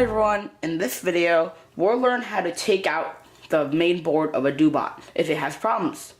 Hi everyone, in this video we'll learn how to take out the main board of a DOBOT if it has problems.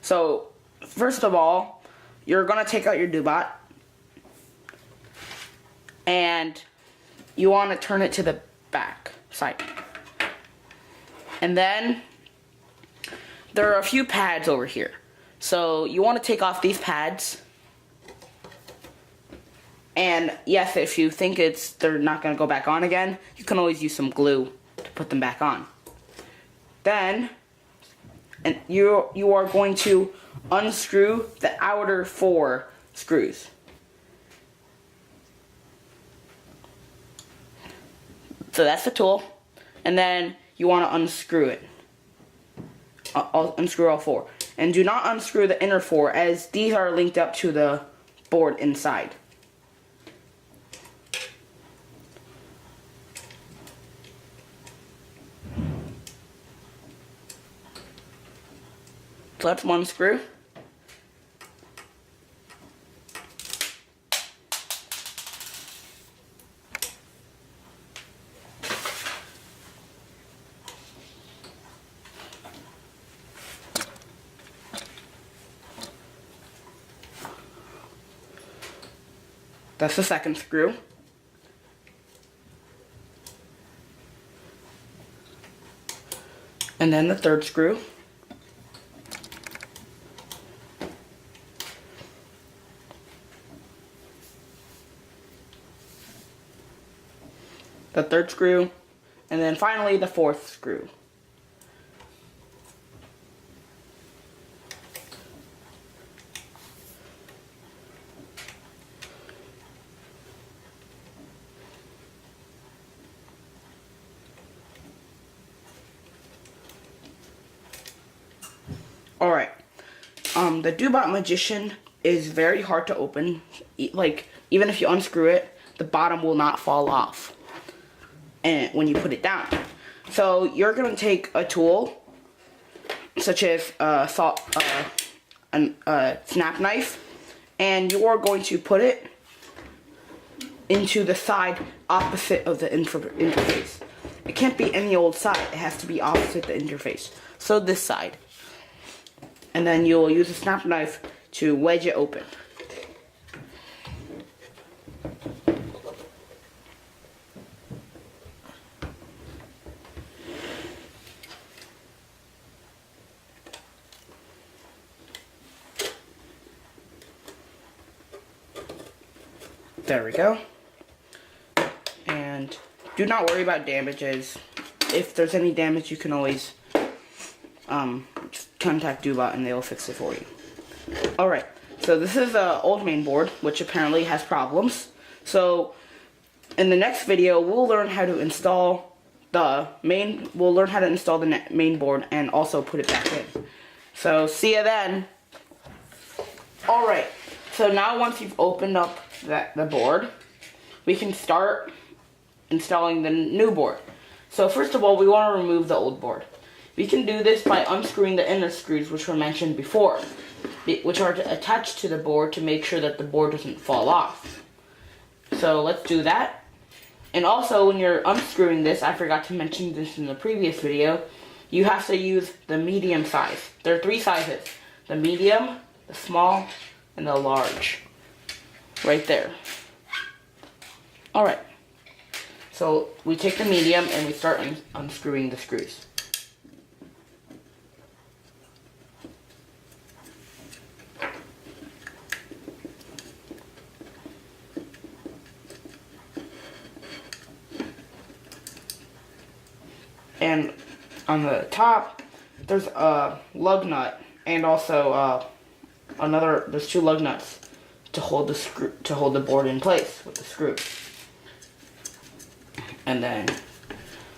So first of all, you're going to take out your DOBOT and you want to turn it to the back side. And then there are a few pads over here. So you want to take off these pads. And yes, if you think they're not going to go back on again, you can always use some glue to put them back on. Then, and you are going to unscrew the outer 4 screws. So that's the tool. And then you want to unscrew it. I'll unscrew all 4. And do not unscrew the inner 4, as these are linked up to the board inside. So that's one screw. That's the second screw. And then the third screw. The third screw, and then finally the 4th screw. Alright, the DOBOT Magician is very hard to open. Like, even if you unscrew it, the bottom will not fall off. And when you put it down. So you're going to take a tool such as a snap knife, and you are going to put it into the side opposite of the interface. It can't be any old side, it has to be opposite the interface. So this side. And then you'll use a snap knife to wedge it open. There we go. And do not worry about damages. If there's any damage, you can always just contact DOBOT and they'll fix it for you. Alright, so this is the old main board, which apparently has problems. So in the next video, we'll learn how to install the main board and also put it back in. So see ya then. Alright, so now once you've opened up the board, we can start installing the new board. So first of all, we want to remove the old board. We can do this by unscrewing the inner screws, which were mentioned before, which are attached to the board to make sure that the board doesn't fall off. So let's do that. And also, when you're unscrewing this, I forgot to mention this in the previous video, you have to use the medium size. There are 3 sizes: the medium, the small, and the large. Right there. Alright. So we take the medium and we start unscrewing the screws. And on the top, there's a lug nut, and also there's 2 lug nuts to hold the board in place with the screw. And then,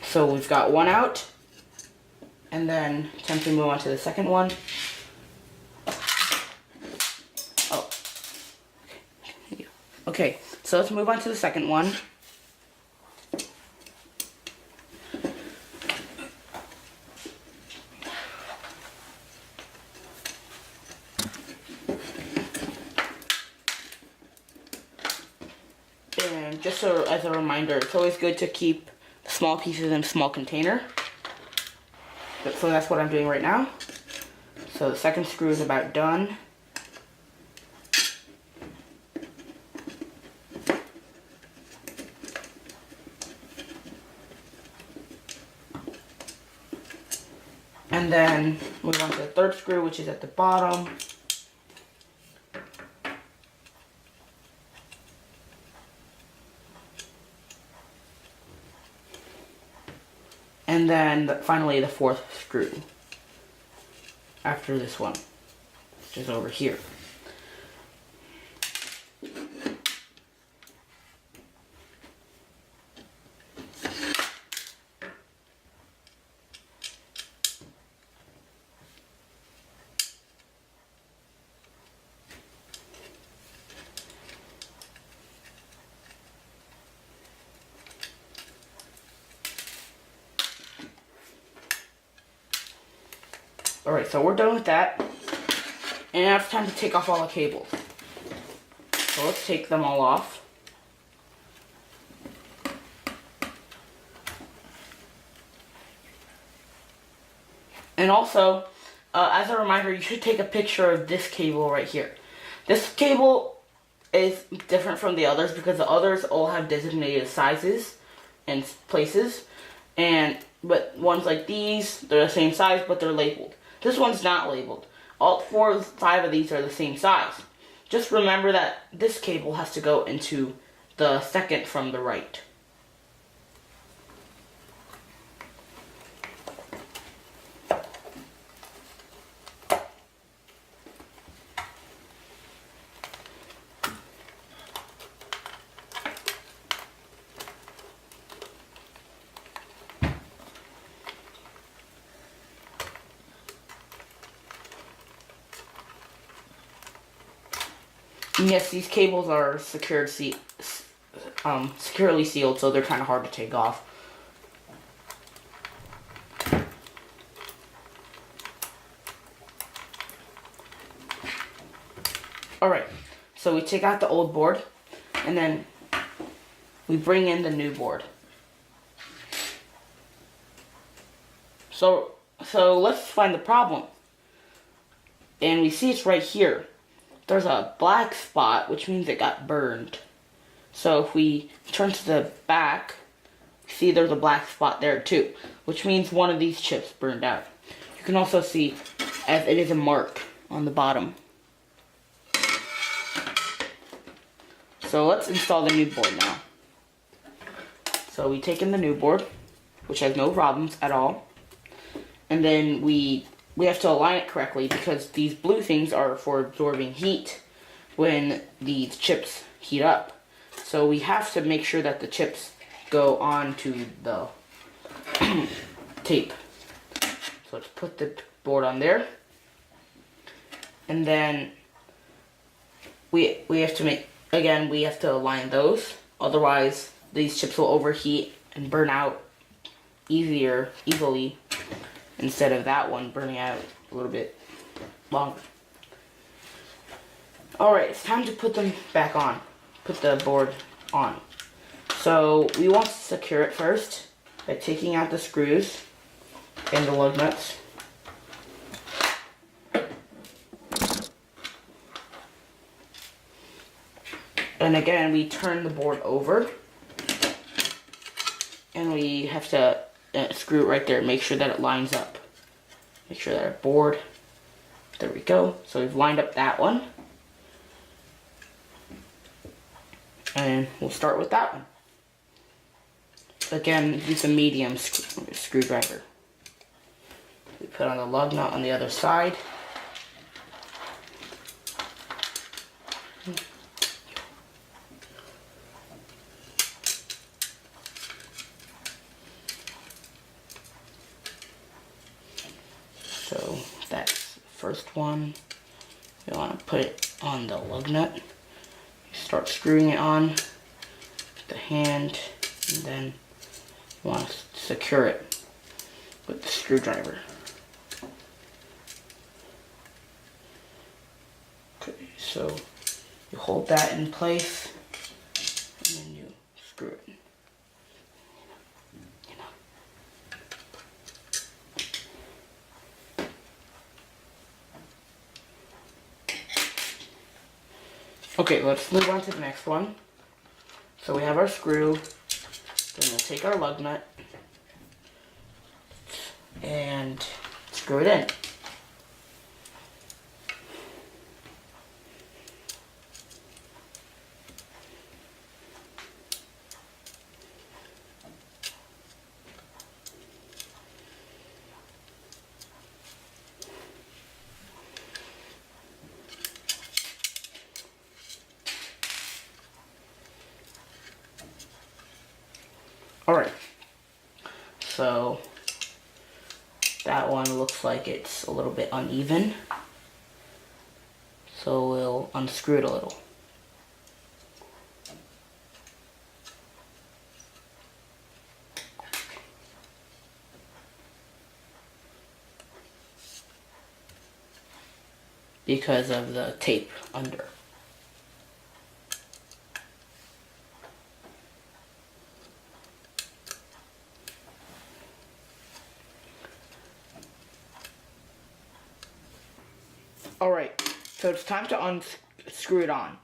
so we've got one out, and then time to move on to the second one. Oh, okay. So let's move on to the second one. And just so as a reminder, it's always good to keep small pieces in a small container. So that's what I'm doing right now. So the second screw is about done. And then move on to the third screw, which is at the bottom. And then finally the fourth screw after this one, which is over here. Alright, so we're done with that. And now it's time to take off all the cables. So let's take them all off. And also, as a reminder, you should take a picture of this cable right here. This cable is different from the others because the others all have designated sizes and places. But ones like these, they're the same size, but they're labeled. This one's not labeled. All 4 or 5 of these are the same size. Just remember that this cable has to go into the second from the right. And yes, these cables are securely sealed, so they're kind of hard to take off. Alright, so we take out the old board, and then we bring in the new board. So let's find the problem. And we see it's right here. There's a black spot, which means it got burned. So if we turn to the back, see there's a black spot there too, which means one of these chips burned out. You can also see as it is a mark on the bottom. So let's install the new board now. So we take in the new board, which has no problems at all. And then we have to align it correctly because these blue things are for absorbing heat when these chips heat up. So we have to make sure that the chips go onto the tape. So let's put the board on there. And then we have to align those. Otherwise, these chips will overheat and burn out easily. Instead of that one burning out a little bit longer. Alright, it's time to put them back on. Put the board on. So we want to secure it first by taking out the screws and the lug nuts. And again, we turn the board over. And we have to screw it right there. Make sure that it lines up. Make sure that our board, there we go. So we've lined up that one. And we'll start with that one. Again, use a medium screwdriver. We put on the lug nut on the other side. So that's the first one. You want to put it on the lug nut. Start screwing it on with the hand, and then you want to secure it with the screwdriver. Okay, so you hold that in place, and then you screw it. Okay, let's move on to the next one. So we have our screw, then we'll take our lug nut and screw it in. Alright, so that one looks like it's a little bit uneven, so we'll unscrew it a little. Because of the tape under. Alright, so it's time to unscrew it on.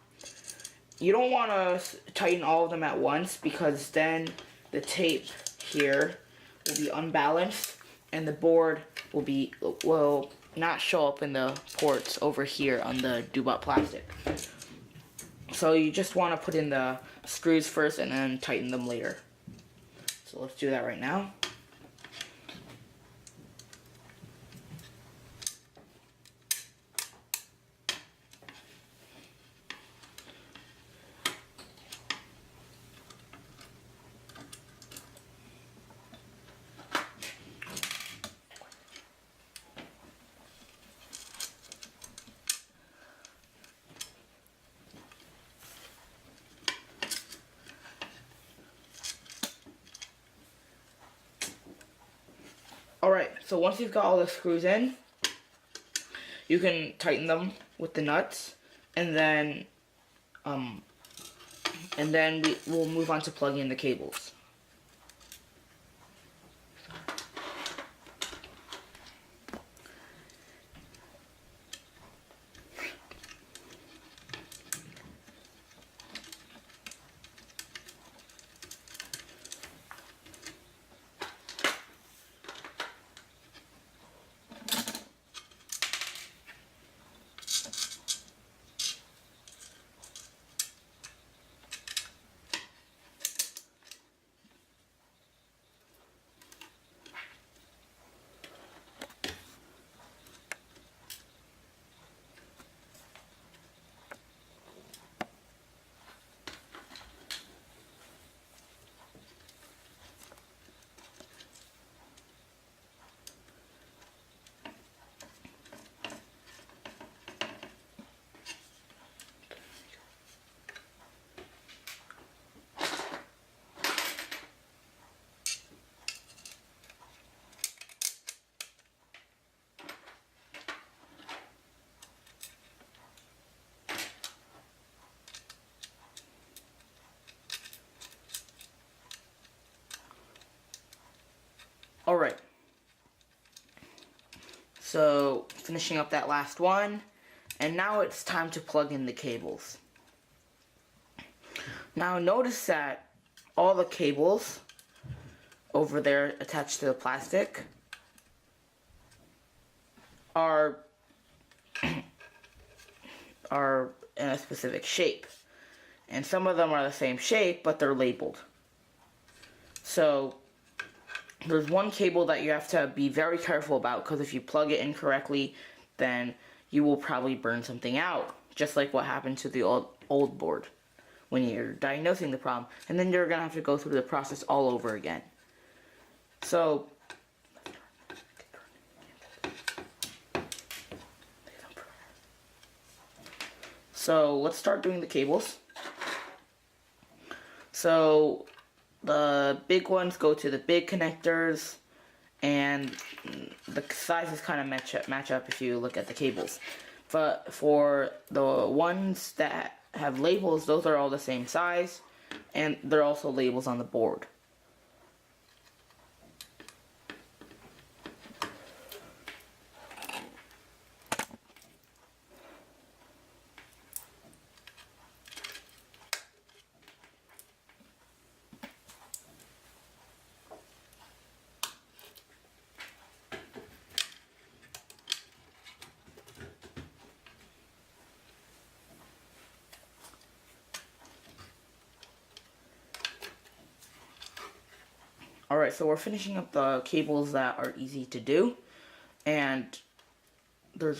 You don't want to tighten all of them at once because then the tape here will be unbalanced and the board will not show up in the ports over here on the DOBOT plastic. So you just want to put in the screws first and then tighten them later. So let's do that right now. Alright, so once you've got all the screws in, you can tighten them with the nuts, and then we'll move on to plugging in the cables. Alright, so finishing up that last one, and now it's time to plug in the cables. Now notice that all the cables over there attached to the plastic are in a specific shape. And some of them are the same shape, but they're labeled. So there's one cable that you have to be very careful about, because if you plug it incorrectly, then you will probably burn something out, just like what happened to the old board when you're diagnosing the problem. And then you're going to have to go through the process all over again. So let's start doing the cables. So the big ones go to the big connectors, and the sizes kind of match up if you look at the cables. But for the ones that have labels, those are all the same size, and they're also labels on the board. Alright, so we're finishing up the cables that are easy to do. And one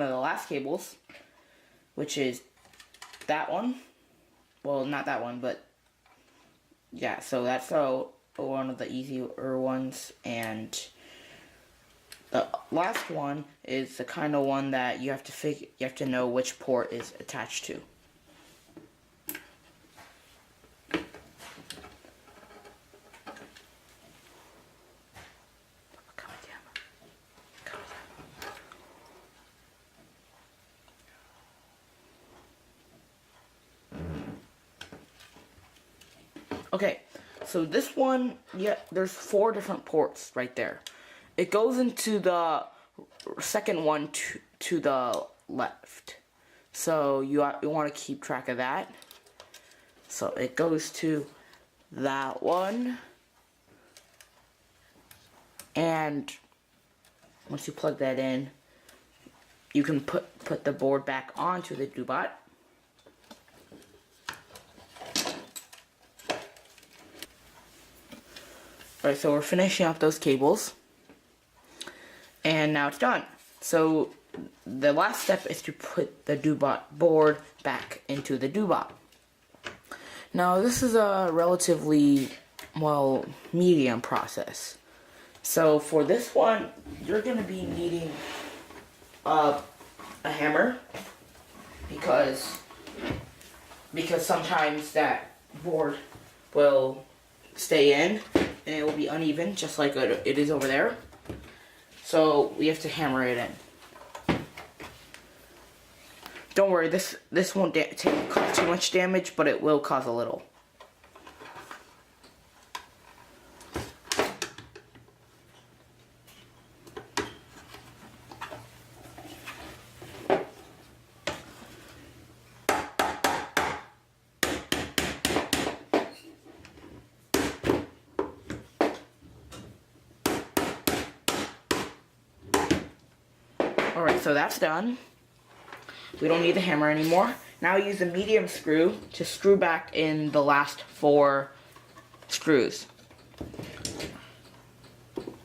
of the last cables, which is that one. Well, not that one, but yeah, so that's one of the easier ones. And the last one is the kind of one that you have to know which port is attached to. Okay, so this one, yeah, there's 4 different ports right there. It goes into the second one to the left. So you want to keep track of that. So it goes to that one. And once you plug that in, you can put the board back onto the DOBOT. Alright, so we're finishing up those cables. And now it's done. So the last step is to put the DOBOT board back into the DOBOT. Now this is a relatively, well, medium process. So for this one, you're going to be needing a hammer because sometimes that board will stay in and it will be uneven, just like it is over there. So we have to hammer it in. Don't worry, this won't cause too much damage, but it will cause a little. Alright, so that's done. We don't need the hammer anymore. Now use a medium screw to screw back in the last 4 screws.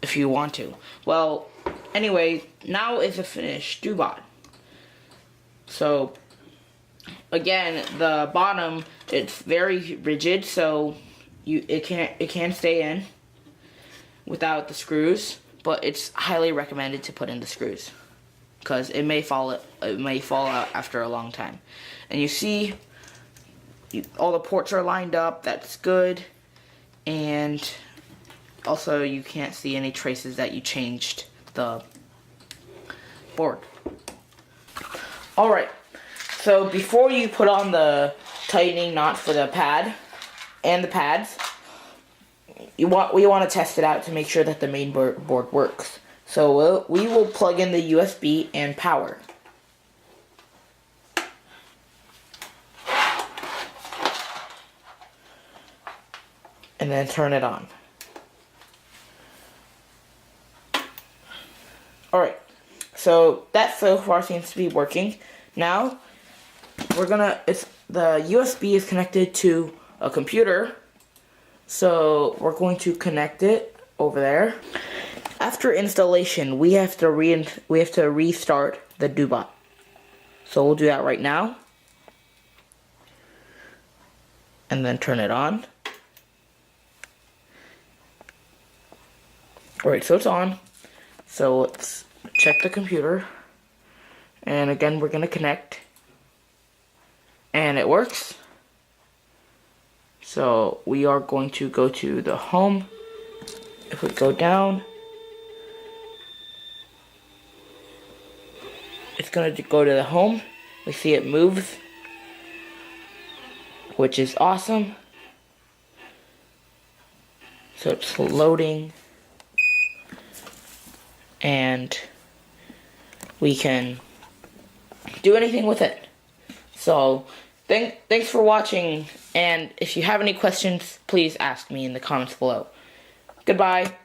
If you want to. Well, anyway, now is a finished DOBOT. So, again, the bottom, it's very rigid, so it can stay in without the screws, but it's highly recommended to put in the screws, because it may fall out after a long time. And you see, all the ports are lined up. That's good. And also, you can't see any traces that you changed the board. Alright, so before you put on the tightening knot for the pad and the pads, we want to test it out to make sure that the main board works. So we will plug in the USB and power. And then turn it on. Alright, so that so far seems to be working. Now, the USB is connected to a computer. So we're going to connect it over there. After installation, we have to restart the DOBOT. So we'll do that right now. And then turn it on. Alright, so it's on. So let's check the computer. And again, we're going to connect. And it works. So we are going to go to the home. If we go down, it's going to go to the home. We see it moves, which is awesome. So it's loading, and we can do anything with it. So thanks for watching, and if you have any questions, please ask me in the comments below. Goodbye.